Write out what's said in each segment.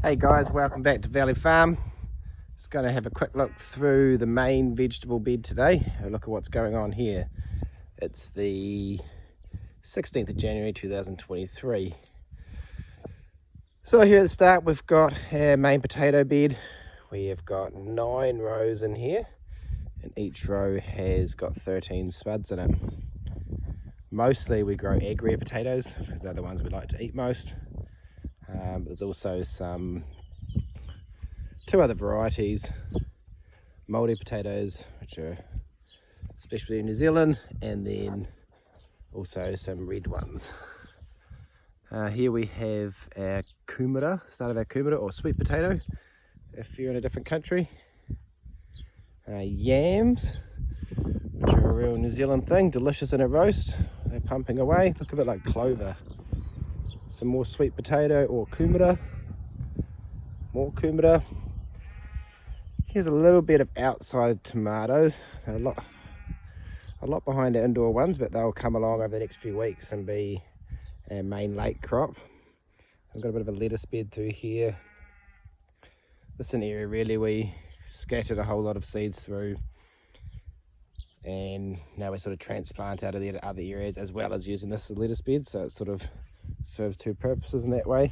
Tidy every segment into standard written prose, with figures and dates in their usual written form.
Hey guys, welcome back to Valley Farm. Just going to have a quick look through the main vegetable bed today. A look at what's going on here. It's the 16th of January 2023. So here at the start we've got our main potato bed. We have got 9 rows in here and each row has got 13 spuds in it. Mostly we grow agria potatoes because they're the ones we like to eat most. There's also two other varieties, Māori potatoes, which are especially in New Zealand, and then also some red ones. Here we have our kumara, start of our kumara or sweet potato, if you're in a different country. Yams, which are a real New Zealand thing, delicious in a roast. They're pumping away, look a bit like clover. Some more sweet potato or kumara, more kumara. Here's a little bit of outside tomatoes, a lot behind the indoor ones, but they'll come along over the next few weeks and be our main late crop. I've got a bit of a lettuce bed through here. This is an area really we scattered a whole lot of seeds through, and now we sort of transplant out of the other areas as well as using this as a lettuce bed, so it sort of serves two purposes in that way.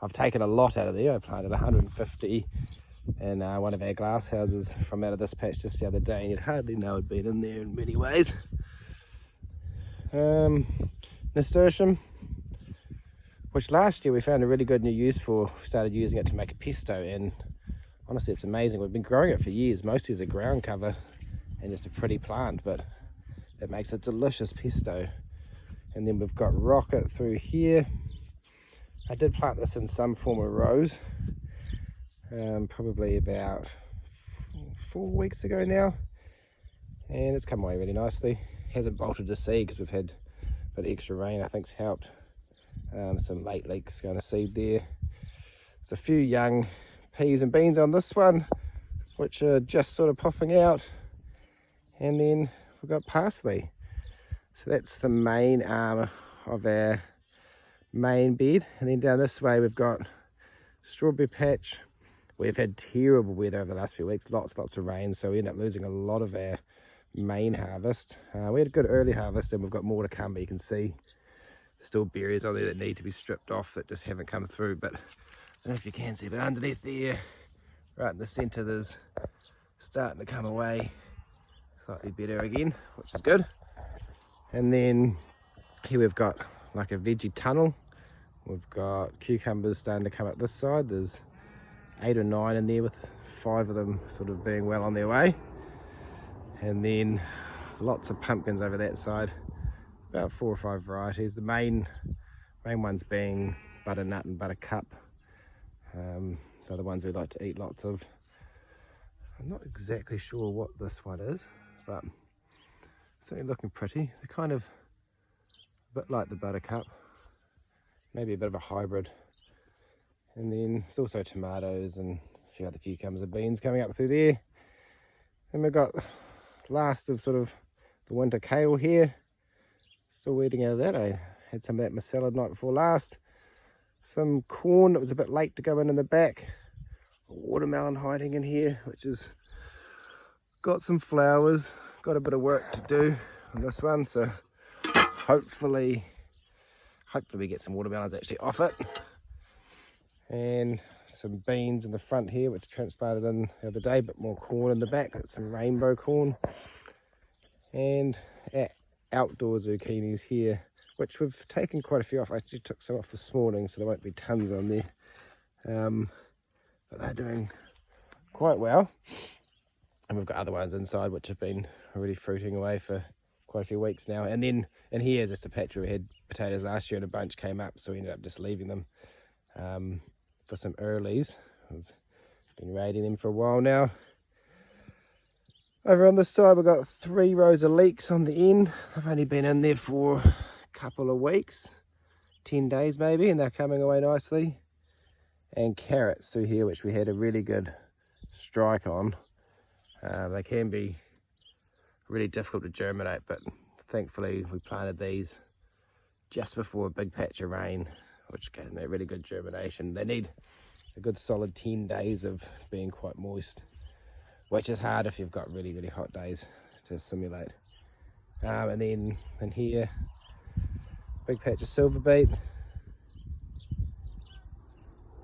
I've taken a lot out of there. I planted 150 in one of our glass houses from out of this patch just the other day, and you'd hardly know it'd been in there in many ways. Nasturtium, which last year we found a really good new use for. We started using it to make a pesto, and honestly it's amazing. We've been growing it for years, mostly as a ground cover and just a pretty plant, but it makes a delicious pesto. And then we've got rocket through here. I did plant this in some form of rows, probably about 4 weeks ago now, and it's come away really nicely. Hasn't bolted to seed because we've had a bit of extra rain, I think's helped. Some late leaks going to seed there. There's a few young peas and beans on this one, which are just sort of popping out. And then we've got parsley. So that's the main arm of our main bed. And then down this way we've got strawberry patch. We've had terrible weather over the last few weeks, lots of rain, so we end up losing a lot of our main harvest. We had a good early harvest and we've got more to come, but you can see there's still berries on there that need to be stripped off that just haven't come through. But I don't know if you can see, but underneath there, right in the centre, there's starting to come away slightly better again, which is good. And then here we've got like a veggie tunnel. We've got cucumbers starting to come up this side. There's 8 or 9 in there, with 5 of them sort of being well on their way. And then lots of pumpkins over that side, about 4 or 5 varieties. The main ones being butternut and buttercup. They're the ones we like to eat lots of. I'm not exactly sure what this one is, but certainly looking pretty. They're kind of a bit like the buttercup, maybe a bit of a hybrid. And then there's also tomatoes and a few other cucumbers and beans coming up through there. And we've got last of sort of the winter kale here. Still eating out of that. I had some of that in my salad night before last. Some corn that was a bit late to go in the back. A watermelon hiding in here, which has got some flowers. Got a bit of work to do on this one, so hopefully we get some watermelons actually off it. And some beans in the front here, which transplanted in the other day, but more corn in the back. That's some rainbow corn. And outdoor zucchinis here, which we've taken quite a few off. I actually took some off this morning, so there won't be tons on there. But they're doing quite well. And we've got other ones inside which have been already fruiting away for quite a few weeks now. And then in here is just a patch where we had potatoes last year and a bunch came up, so we ended up just leaving them for some earlies. We've been raiding them for a while now. Over on this side we've got 3 rows of leeks on the end. I've only been in there for a couple of weeks, 10 days maybe, and they're coming away nicely. And carrots through here, which we had a really good strike on. They can be really difficult to germinate, but thankfully we planted these just before a big patch of rain, which gave them a really good germination. They need a good solid 10 days of being quite moist, which is hard if you've got really, really hot days to simulate. And then in here, big patch of silver beet,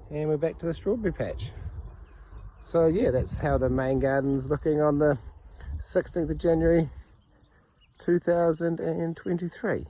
and we're back to the strawberry patch. So yeah, that's how the main garden's looking on the 16th of January 2023.